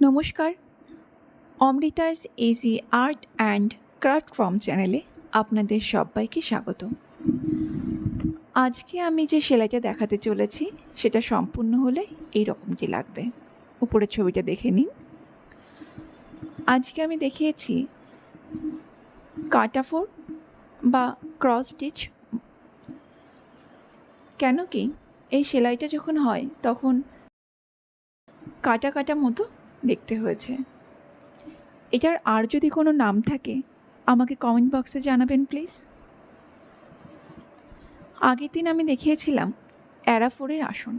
নমস্কার, Amrita's easy art and craft form চ্যানেলে আপনাদের সবাইকে স্বাগত। আজকে আমি যে সেলাইটা দেখাতে চলেছি সেটা সম্পূর্ণ হলে এই রকমটি লাগবে। উপরের ছবিটা দেখে নিন। আজকে আমি দেখিয়েছি কাটা ফোর বা ক্রস স্টিচ। কেন কি এই সেলাইটা যখন হয় তখন কাটা কাটা মতো দেখতে হয়েছে। এটার আর যদি কোনো নাম থাকে আমাকে কমেন্ট বক্সে জানাবেন প্লিজ। আগের দিন আমি দেখিয়েছিলাম অ্যারাফোরের আসন।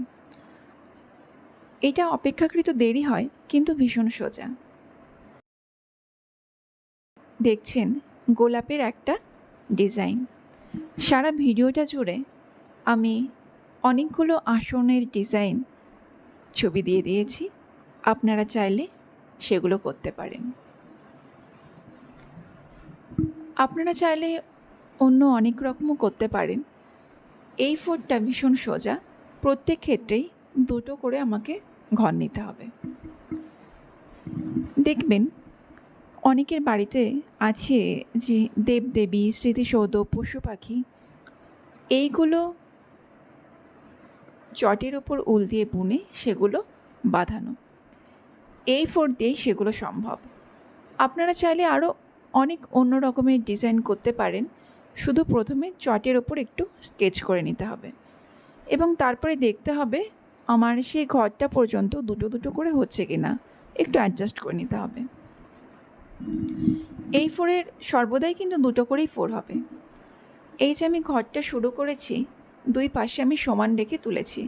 এটা অপেক্ষাকৃত দেরি হয় কিন্তু ভীষণ সোজা। দেখছেন গোলাপের একটা ডিজাইন। সারা ভিডিওটা জুড়ে আমি অনেকগুলো আসনের ডিজাইন ছবি দিয়ে দিয়েছি, আপনারা চাইলে সেগুলো করতে পারেন। আপনারা চাইলে অন্য অনেক রকমও করতে পারেন। এই ফোরটা ভীষণ সোজা, প্রত্যেক ক্ষেত্রেই দুটো করে আমাকে ঘর নিতে হবে। দেখবেন অনেকের বাড়িতে আছে যে দেবদেবী, স্মৃতিসৌধ, পশু পাখি, এইগুলো চটের ওপর উল দিয়ে বুনে সেগুলো বাঁধানো। এই ফোর দিয়েই সেগুলো সম্ভব। আপনারা চাইলে আরও অনেক অন্য রকমের ডিজাইন করতে পারেন, শুধু প্রথমে চটের ওপর একটু স্কেচ করে নিতে হবে এবং তারপরে দেখতে হবে আমার সেই ঘরটা পর্যন্ত দুটো দুটো করে হচ্ছে কি না, একটু অ্যাডজাস্ট করে নিতে হবে। এই ফোরের সর্বদাই কিন্তু দুটো করেই ফোর হবে। এই যে আমি ঘরটা শুরু করেছি, দুই পাশে আমি সমান রেখে তুলেছি,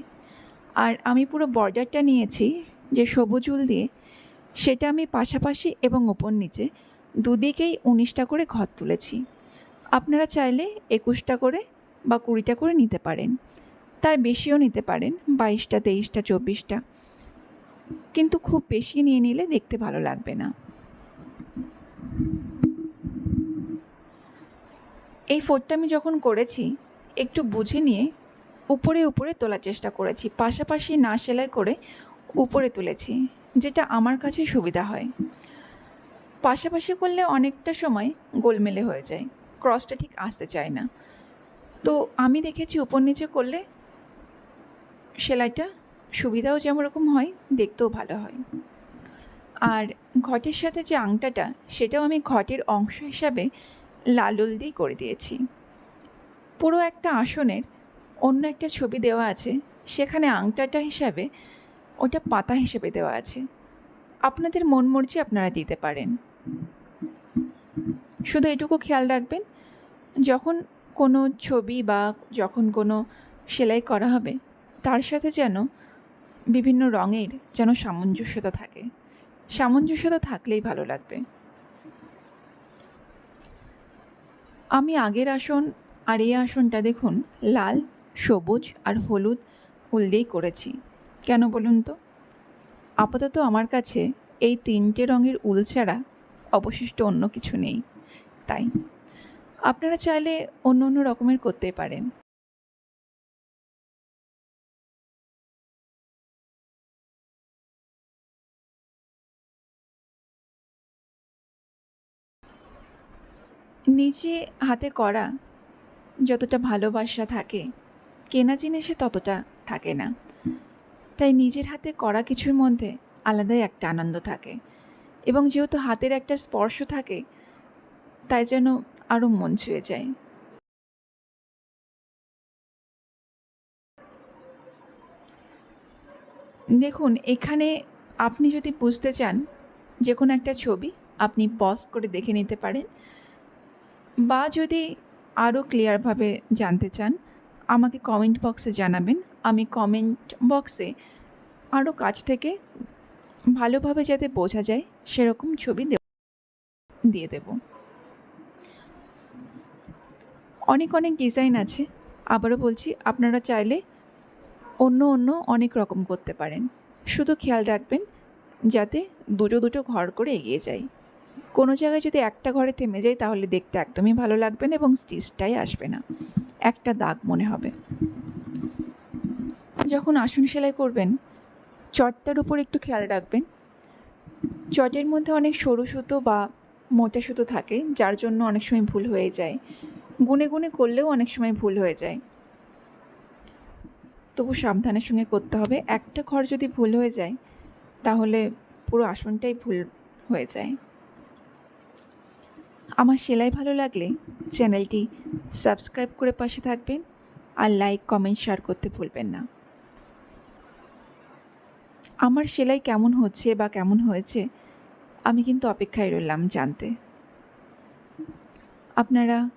আর আমি পুরো বর্ডারটা নিয়েছি যে সবুজ উল দিয়ে, সেটা আমি পাশাপাশি এবং ওপর নিচে দুদিকেই 19টা করে ঘর তুলেছি। আপনারা চাইলে 21টা করে বা 20টা করে নিতে পারেন, তার বেশিও নিতে পারেন, 22টা, 23টা, 24টা, কিন্তু খুব বেশি নিয়ে নিলে দেখতে ভালো লাগবে না। এই ফোরটা আমি যখন করেছি একটু বুঝে নিয়ে উপরে উপরে তোলার চেষ্টা করেছি, পাশাপাশি না সেলাই করে উপরে তুলেছি, যেটা আমার কাছে সুবিধা হয়। পাশাপাশি করলে অনেকটা সময় গোলমেলে হয়ে যায়, ক্রসটা ঠিক আসতে চায় না। তো আমি দেখেছি উপর নিচে করলে সেলাইটা সুবিধাও যেমন রকম হয়, দেখতেও ভালো হয়। আর ঘটের সাথে যে আংটাটা, সেটাও আমি ঘটের অংশ হিসাবে লাল উল দিয়ে করে দিয়েছি। পুরো একটা আসনের অন্য একটা ছবি দেওয়া আছে, সেখানে আংটাটা হিসাবে ওটা পাতা হিসেবে দেওয়া আছে। আপনাদের মন মর্জি আপনারা দিতে পারেন। শুধু এটুকু খেয়াল রাখবেন, যখন কোনো ছবি বা যখন কোনো সেলাই করা হবে তার সাথে যেন বিভিন্ন রঙের যেন সামঞ্জস্যতা থাকে। সামঞ্জস্যতা থাকলেই ভালো লাগবে। আমি আগের আসন আর এই আসনটা দেখুন লাল, সবুজ আর হলুদ উল দিয়েই করেছি। কেন বলুন তো? আপাতত আমার কাছে এই 3টে রঙের উল ছাড়া অবশিষ্ট অন্য কিছু নেই, তাই আপনারা চাইলে অন্য অন্য রকমের করতে পারেন। নিজে হাতে করা যতটা ভালোবাসা থাকে, কেনা জিনিসে ততটা থাকে না। তাই নিজের হাতে করা কিছুর মধ্যে আলাদাই একটা আনন্দ থাকে, এবং যেহেতু হাতের একটা স্পর্শ থাকে তাই যেন আরও মন ছুঁয়ে যায়। দেখুন এখানে আপনি যদি বুঝতে চান যে কোনো একটা ছবি, আপনি পজ করে দেখে নিতে পারেন, বা যদি আরও ক্লিয়ারভাবে জানতে চান আমাকে কমেন্ট বক্সে জানাবেন। আমি কমেন্ট বক্সে আরও কাছ থেকে ভালোভাবে যাতে বোঝা যায় সেরকম ছবি দিয়ে দেব। অনেক অনেক ডিজাইন আছে, আবারও বলছি আপনারা চাইলে অন্য অন্য অনেক রকম করতে পারেন। শুধু খেয়াল রাখবেন যাতে দুটো দুটো ঘর করে এগিয়ে যায়। কোনো জায়গায় যদি একটা ঘরে থেমে যায় তাহলে দেখতে একদমই ভালো লাগবে না এবং স্টিচটাই আসবে না, একটা দাগ মনে হবে। যখন আসন সেলাই করবেন চটটার উপর একটু খেয়াল রাখবেন চটের মধ্যে অনেক সরু সুতো বা মোটা সুতো থাকে, যার জন্য অনেক সময় ভুল হয়ে যায়। গুনে গুনে করলেও অনেক সময় ভুল হয়ে যায়। তবু সাবধানের সঙ্গে করতে হবে। একটা ঘর যদি ভুল হয়ে যায় তাহলে পুরো আসনটাই ভুল হয়ে যায়। আমার সেলাই ভালো লাগলে চ্যানেলটি সাবস্ক্রাইব করে পাশে থাকবেন, আর লাইক, কমেন্ট, শেয়ার করতে ভুলবেন না। আমার সেলাই কেমন হচ্ছে বা কেমন হয়েছে আমি কিন্তু অপেক্ষায় রইলাম জানতে। আপনারা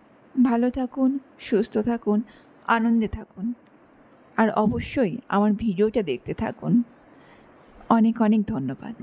ভালো থাকুন, সুস্থ থাকুন, আনন্দে থাকুন, আর অবশ্যই আমার ভিডিওটা দেখতে থাকুন। অনেক অনেক ধন্যবাদ।